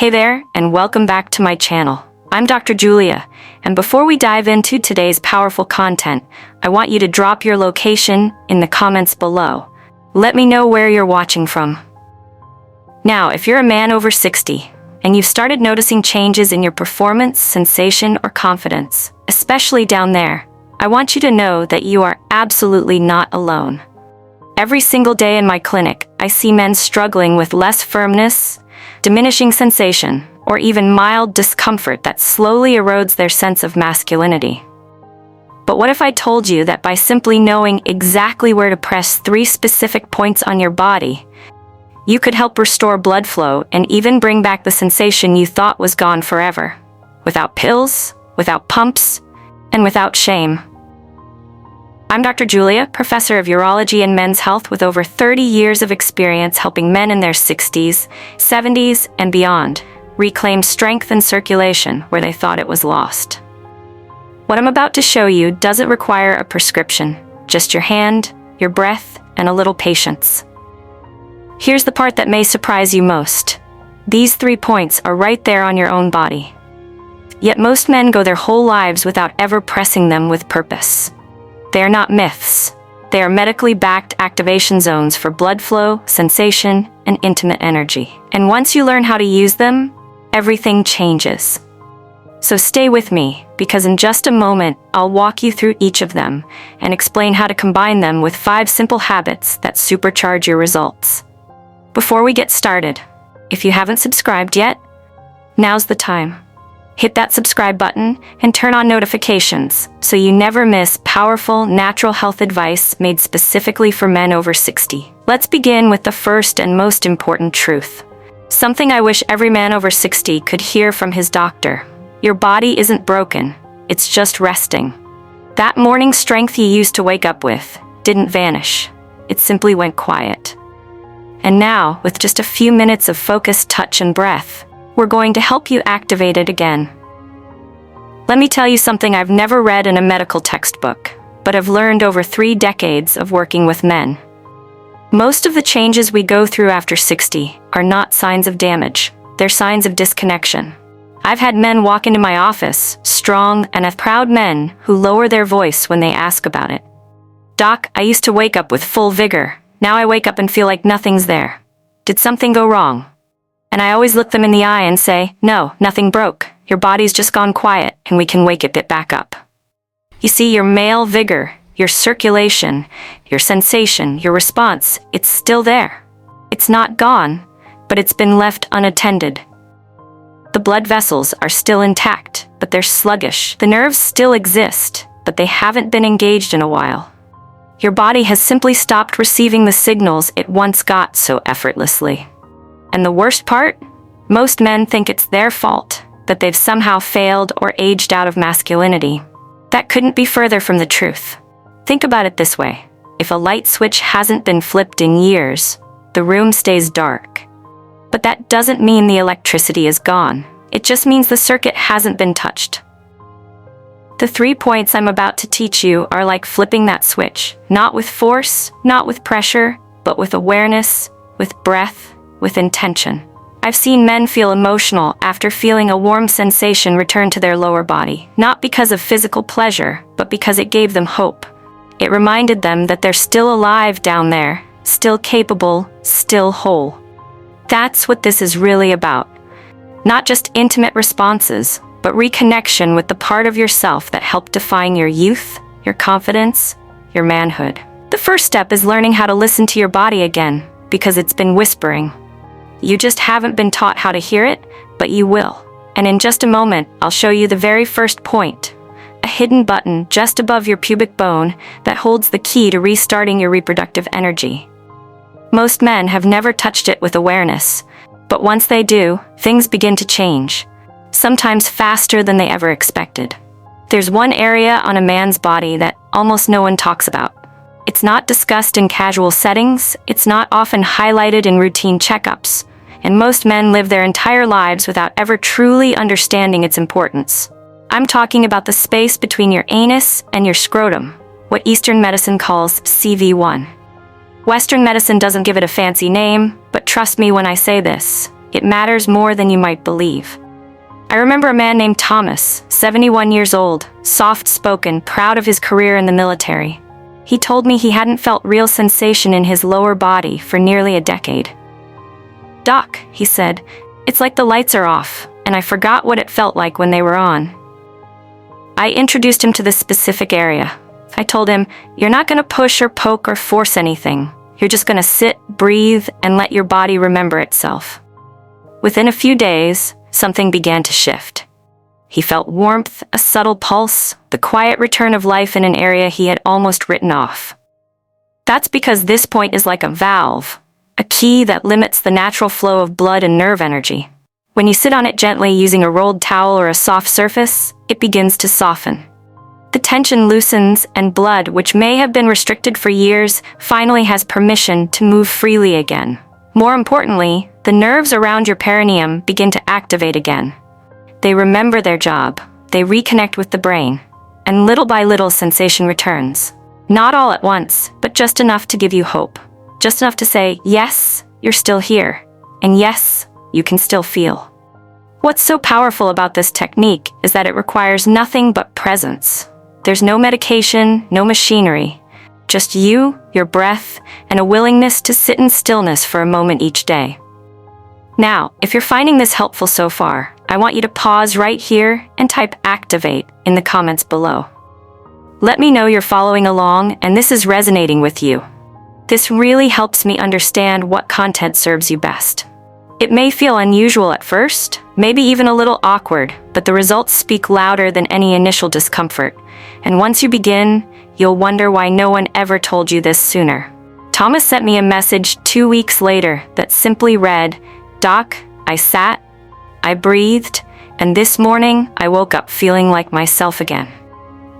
Hey there, and welcome back to my channel. I'm Dr. Julia, and before we dive into today's powerful content, I want you to drop your location in the comments below. Let me know where you're watching from. Now, if you're a man over 60, and you've started noticing changes in your performance, sensation, or confidence, especially down there, I want you to know that you are absolutely not alone. Every single day in my clinic, I see men struggling with less firmness, diminishing sensation, or even mild discomfort that slowly erodes their sense of masculinity. But what if I told you that by simply knowing exactly where to press 3 specific points on your body, you could help restore blood flow and even bring back the sensation you thought was gone forever, without pills, without pumps, and without shame? I'm Dr. Julia, professor of urology and men's health with over 30 years of experience helping men in their 60s, 70s, and beyond reclaim strength and circulation where they thought it was lost. What I'm about to show you doesn't require a prescription, just your hand, your breath, and a little patience. Here's the part that may surprise you most. These 3 points are right there on your own body. Yet most men go their whole lives without ever pressing them with purpose. They are not myths. They are medically backed activation zones for blood flow, sensation, and intimate energy. And once you learn how to use them, everything changes. So stay with me, because in just a moment, I'll walk you through each of them and explain how to combine them with 5 simple habits that supercharge your results. Before we get started, if you haven't subscribed yet, now's the time. Hit that subscribe button and turn on notifications so you never miss powerful natural health advice made specifically for men over 60. Let's begin with the first and most important truth. Something I wish every man over 60 could hear from his doctor. Your body isn't broken, it's just resting. That morning strength you used to wake up with didn't vanish, it simply went quiet. And now, with just a few minutes of focused touch and breath, we're going to help you activate it again. Let me tell you something I've never read in a medical textbook, but have learned over 3 decades of working with men. Most of the changes we go through after 60 are not signs of damage, they're signs of disconnection. I've had men walk into my office, strong and proud men who lower their voice when they ask about it. Doc, I used to wake up with full vigor. Now I wake up and feel like nothing's there. Did something go wrong? And I always look them in the eye and say, no, nothing broke. Your body's just gone quiet, and we can wake it back up. You see, your male vigor, your circulation, your sensation, your response, it's still there. It's not gone, but it's been left unattended. The blood vessels are still intact, but they're sluggish. The nerves still exist, but they haven't been engaged in a while. Your body has simply stopped receiving the signals it once got so effortlessly. And the worst part? Most men think it's their fault, that they've somehow failed or aged out of masculinity. That couldn't be further from the truth. Think about it this way. If a light switch hasn't been flipped in years, the room stays dark. But that doesn't mean the electricity is gone. It just means the circuit hasn't been touched. The 3 points I'm about to teach you are like flipping that switch, not with force, not with pressure, but with awareness, with breath, with intention. I've seen men feel emotional after feeling a warm sensation return to their lower body, not because of physical pleasure, but because it gave them hope. It reminded them that they're still alive down there, still capable, still whole. That's what this is really about. Not just intimate responses, but reconnection with the part of yourself that helped define your youth, your confidence, your manhood. The first step is learning how to listen to your body again, because it's been whispering. You just haven't been taught how to hear it, but you will. And in just a moment, I'll show you the very first point, a hidden button just above your pubic bone that holds the key to restarting your reproductive energy. Most men have never touched it with awareness, but once they do, things begin to change, sometimes faster than they ever expected. There's one area on a man's body that almost no one talks about. It's not discussed in casual settings, it's not often highlighted in routine checkups, and most men live their entire lives without ever truly understanding its importance. I'm talking about the space between your anus and your scrotum, what Eastern medicine calls CV1. Western medicine doesn't give it a fancy name, but trust me when I say this. It matters more than you might believe. I remember a man named Thomas, 71 years old, soft-spoken, proud of his career in the military. He told me he hadn't felt real sensation in his lower body for nearly a decade. "Doc," he said, "it's like the lights are off, and I forgot what it felt like when they were on." I introduced him to this specific area. I told him, "You're not going to push or poke or force anything. You're just going to sit, breathe, and let your body remember itself." Within a few days, something began to shift. He felt warmth, a subtle pulse, the quiet return of life in an area he had almost written off. That's because this point is like a valve, a key that limits the natural flow of blood and nerve energy. When you sit on it gently using a rolled towel or a soft surface, it begins to soften. The tension loosens, and blood, which may have been restricted for years, finally has permission to move freely again. More importantly, the nerves around your perineum begin to activate again. They remember their job, they reconnect with the brain, and little by little sensation returns. Not all at once, but just enough to give you hope. Just enough to say, yes, you're still here, and yes, you can still feel. What's so powerful about this technique is that it requires nothing but presence. There's no medication, no machinery, just you, your breath, and a willingness to sit in stillness for a moment each day. Now, if you're finding this helpful so far, I want you to pause right here and type "activate" in the comments below. Let me know you're following along and this is resonating with you. This really helps me understand what content serves you best. It may feel unusual at first, maybe even a little awkward, but the results speak louder than any initial discomfort. And once you begin, you'll wonder why no one ever told you this sooner. Thomas sent me a message 2 weeks later that simply read, "Doc, I sat, I breathed, and this morning I woke up feeling like myself again."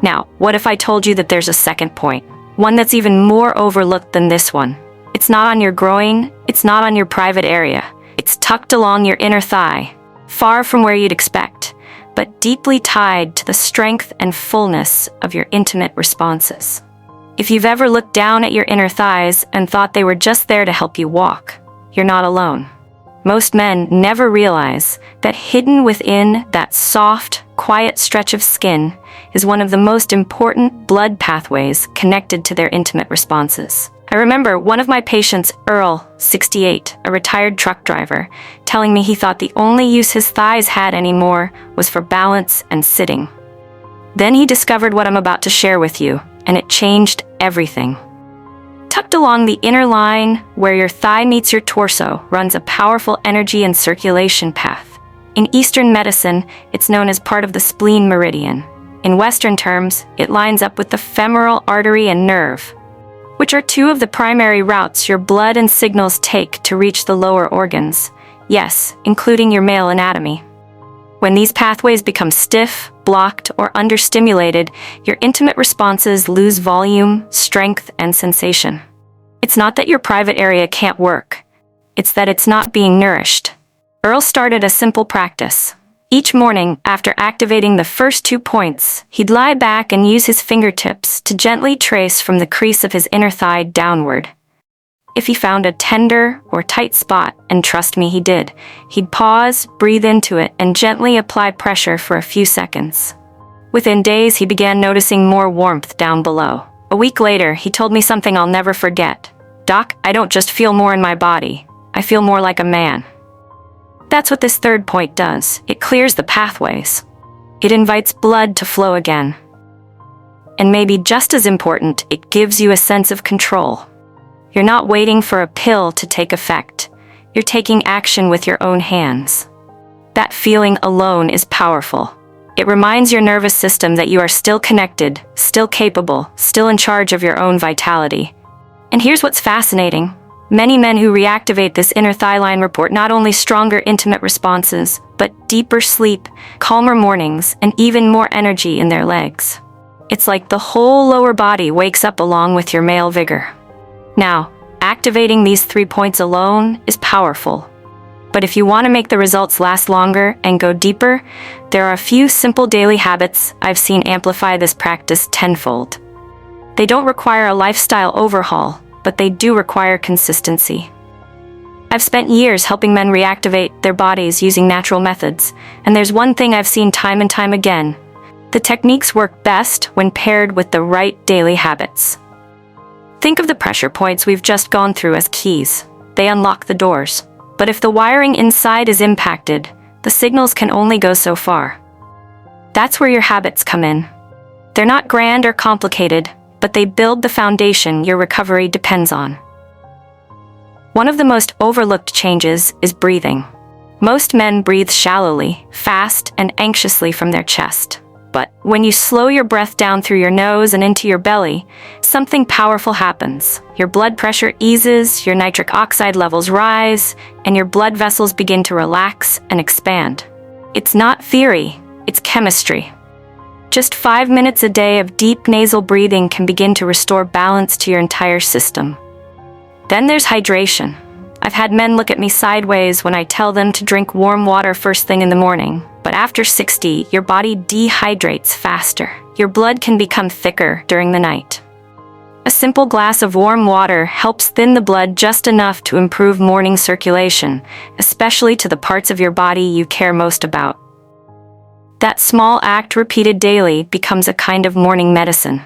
Now, what if I told you that there's a second point? One that's even more overlooked than this one. It's not on your groin, it's not on your private area. It's tucked along your inner thigh, far from where you'd expect, but deeply tied to the strength and fullness of your intimate responses. If you've ever looked down at your inner thighs and thought they were just there to help you walk, you're not alone. Most men never realize that hidden within that soft, quiet stretch of skin is one of the most important blood pathways connected to their intimate responses. I remember one of my patients, Earl, 68, a retired truck driver, telling me he thought the only use his thighs had anymore was for balance and sitting. Then he discovered what I'm about to share with you, and it changed everything. Tucked along the inner line, where your thigh meets your torso, runs a powerful energy and circulation path. In Eastern medicine, it's known as part of the spleen meridian. In Western terms, it lines up with the femoral artery and nerve, which are two of the primary routes your blood and signals take to reach the lower organs, yes, including your male anatomy. When these pathways become stiff, blocked, or understimulated, your intimate responses lose volume, strength, and sensation. It's not that your private area can't work. It's that it's not being nourished. Earl started a simple practice. Each morning, after activating the first 2 points, he'd lie back and use his fingertips to gently trace from the crease of his inner thigh downward. If he found a tender or tight spot, and trust me, he did, he'd pause, breathe into it, and gently apply pressure for a few seconds. Within days, he began noticing more warmth down below. A week later, he told me something I'll never forget. "Doc, I don't just feel more in my body. I feel more like a man." That's what this third point does. It clears the pathways. It invites blood to flow again. And maybe just as important, it gives you a sense of control. You're not waiting for a pill to take effect. You're taking action with your own hands. That feeling alone is powerful. It reminds your nervous system that you are still connected, still capable, still in charge of your own vitality. And here's what's fascinating. Many men who reactivate this inner thigh line report not only stronger intimate responses, but deeper sleep, calmer mornings, and even more energy in their legs. It's like the whole lower body wakes up along with your male vigor. Now, activating these 3 points alone is powerful. But if you want to make the results last longer and go deeper, there are a few simple daily habits I've seen amplify this practice tenfold. They don't require a lifestyle overhaul, but they do require consistency. I've spent years helping men reactivate their bodies using natural methods, and there's one thing I've seen time and time again. The techniques work best when paired with the right daily habits. Think of the pressure points we've just gone through as keys. They unlock the doors. But if the wiring inside is impacted, the signals can only go so far. That's where your habits come in. They're not grand or complicated, but they build the foundation your recovery depends on. One of the most overlooked changes is breathing. Most men breathe shallowly, fast, and anxiously from their chest. But when you slow your breath down through your nose and into your belly, something powerful happens. Your blood pressure eases, your nitric oxide levels rise, and your blood vessels begin to relax and expand. It's not theory, it's chemistry. Just 5 minutes a day of deep nasal breathing can begin to restore balance to your entire system. Then there's hydration. I've had men look at me sideways when I tell them to drink warm water first thing in the morning. But after 60, your body dehydrates faster. Your blood can become thicker during the night. A simple glass of warm water helps thin the blood just enough to improve morning circulation, especially to the parts of your body you care most about. That small act repeated daily becomes a kind of morning medicine.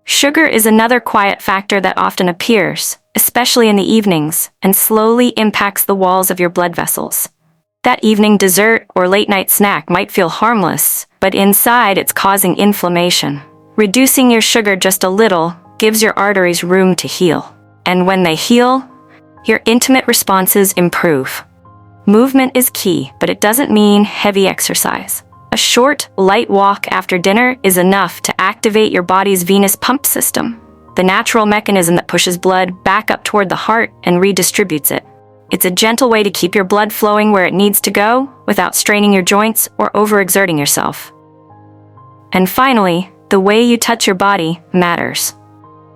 Sugar is another quiet factor that often appears, especially in the evenings, and slowly impacts the walls of your blood vessels. That evening dessert or late-night snack might feel harmless, but inside it's causing inflammation. Reducing your sugar just a little gives your arteries room to heal. And when they heal, your intimate responses improve. Movement is key, but it doesn't mean heavy exercise. A short, light walk after dinner is enough to activate your body's venous pump system, the natural mechanism that pushes blood back up toward the heart and redistributes it. It's a gentle way to keep your blood flowing where it needs to go without straining your joints or overexerting yourself. And finally, the way you touch your body matters.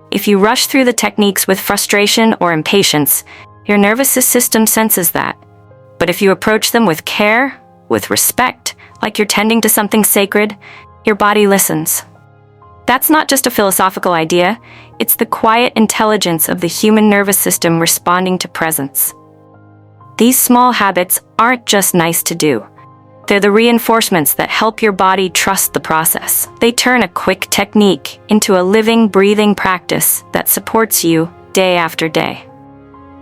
If you rush through the techniques with frustration or impatience, your nervous system senses that. But if you approach them with care, with respect, like you're tending to something sacred, your body listens. That's not just a philosophical idea, it's the quiet intelligence of the human nervous system responding to presence. These small habits aren't just nice to do. They're the reinforcements that help your body trust the process. They turn a quick technique into a living, breathing practice that supports you day after day.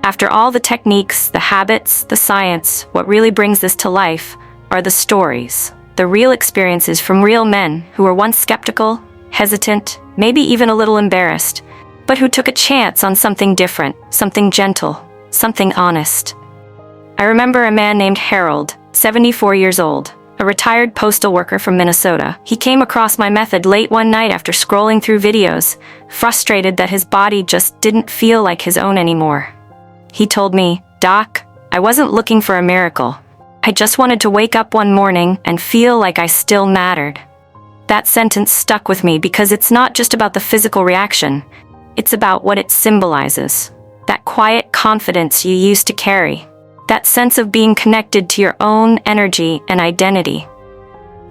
After all the techniques, the habits, the science, what really brings this to life are the stories, the real experiences from real men who were once skeptical, hesitant, maybe even a little embarrassed, but who took a chance on something different, something gentle, something honest. I remember a man named Harold, 74 years old, a retired postal worker from Minnesota. He came across my method late one night after scrolling through videos, frustrated that his body just didn't feel like his own anymore. He told me, "Doc, I wasn't looking for a miracle. I just wanted to wake up one morning and feel like I still mattered." That sentence stuck with me because it's not just about the physical reaction, it's about what it symbolizes. That quiet confidence you used to carry. That sense of being connected to your own energy and identity.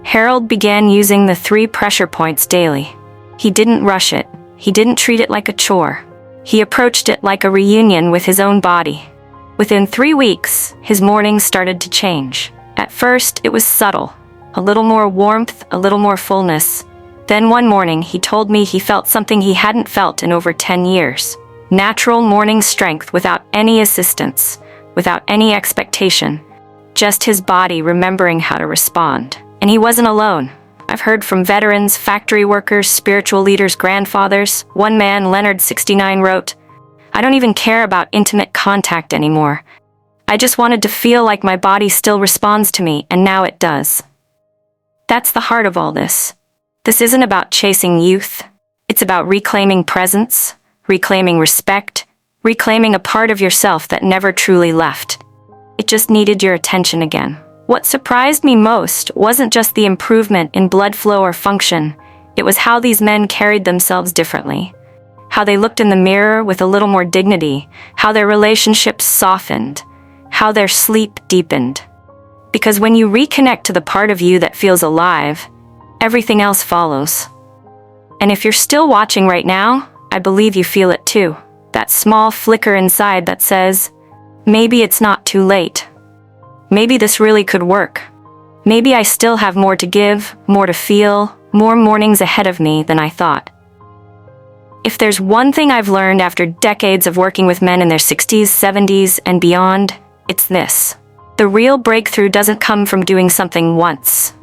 Harold began using the 3 pressure points daily. He didn't rush it. He didn't treat it like a chore. He approached it like a reunion with his own body. Within 3 weeks, his mornings started to change. At first, it was subtle. A little more warmth, a little more fullness. Then one morning, he told me he felt something he hadn't felt in over 10 years. Natural morning strength without any assistance. Without any expectation, just his body remembering how to respond. And he wasn't alone. I've heard from veterans, factory workers, spiritual leaders, grandfathers. One man, Leonard, 69, wrote, "I don't even care about intimate contact anymore. I just wanted to feel like my body still responds to me, and now it does." That's the heart of all this. This isn't about chasing youth. It's about reclaiming presence, reclaiming respect, reclaiming a part of yourself that never truly left. It just needed your attention again. What surprised me most wasn't just the improvement in blood flow or function, it was how these men carried themselves differently. How they looked in the mirror with a little more dignity, how their relationships softened, how their sleep deepened. Because when you reconnect to the part of you that feels alive, everything else follows. And if you're still watching right now, I believe you feel it too. That small flicker inside that says, maybe it's not too late. Maybe this really could work. Maybe I still have more to give, more to feel, more mornings ahead of me than I thought. If there's one thing I've learned after decades of working with men in their 60s, 70s, and beyond, it's this. The real breakthrough doesn't come from doing something once.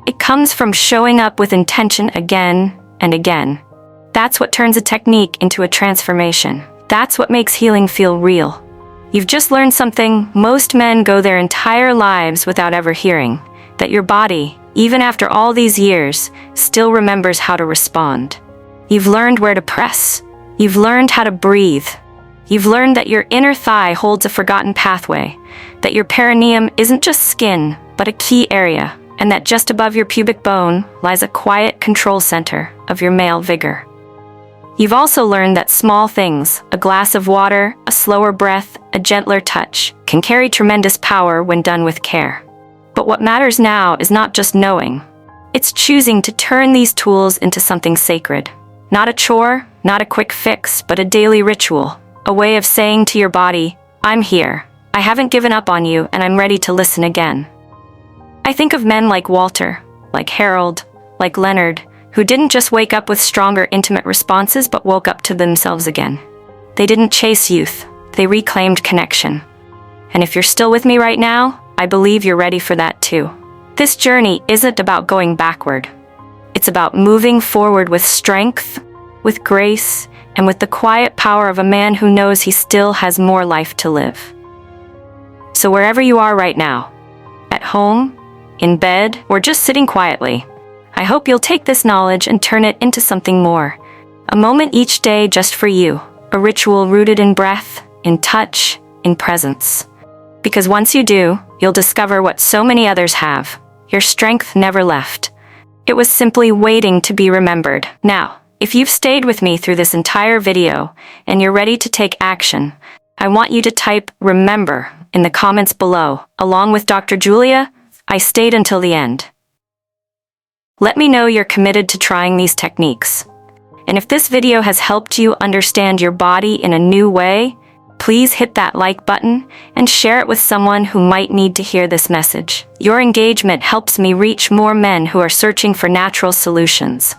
It comes from showing up with intention again and again. That's what turns a technique into a transformation. That's what makes healing feel real. You've just learned something most men go their entire lives without ever hearing, that your body, even after all these years, still remembers how to respond. You've learned where to press. You've learned how to breathe. You've learned that your inner thigh holds a forgotten pathway, that your perineum isn't just skin, but a key area, and that just above your pubic bone lies a quiet control center of your male vigor. You've also learned that small things, a glass of water, a slower breath, a gentler touch, can carry tremendous power when done with care. But what matters now is not just knowing. It's choosing to turn these tools into something sacred. Not a chore, not a quick fix, but a daily ritual. A way of saying to your body, I'm here. I haven't given up on you, and I'm ready to listen again. I think of men like Walter, like Harold, like Leonard, who didn't just wake up with stronger intimate responses but woke up to themselves again. They didn't chase youth, they reclaimed connection. And if you're still with me right now, I believe you're ready for that too. This journey isn't about going backward. It's about moving forward with strength, with grace, and with the quiet power of a man who knows he still has more life to live. So wherever you are right now, at home, in bed, or just sitting quietly, I hope you'll take this knowledge and turn it into something more. A moment each day just for you, a ritual rooted in breath, in touch, in presence. Because once you do, you'll discover what so many others have. Your strength never left. It was simply waiting to be remembered. Now, if you've stayed with me through this entire video and you're ready to take action, I want you to type "remember" in the comments below. Along with Dr. Julia, I stayed until the end. Let me know you're committed to trying these techniques. And if this video has helped you understand your body in a new way, please hit that like button and share it with someone who might need to hear this message. Your engagement helps me reach more men who are searching for natural solutions.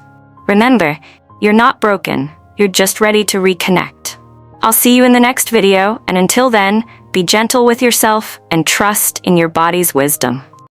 Remember, you're not broken, you're just ready to reconnect. I'll see you in the next video, and until then, be gentle with yourself and trust in your body's wisdom.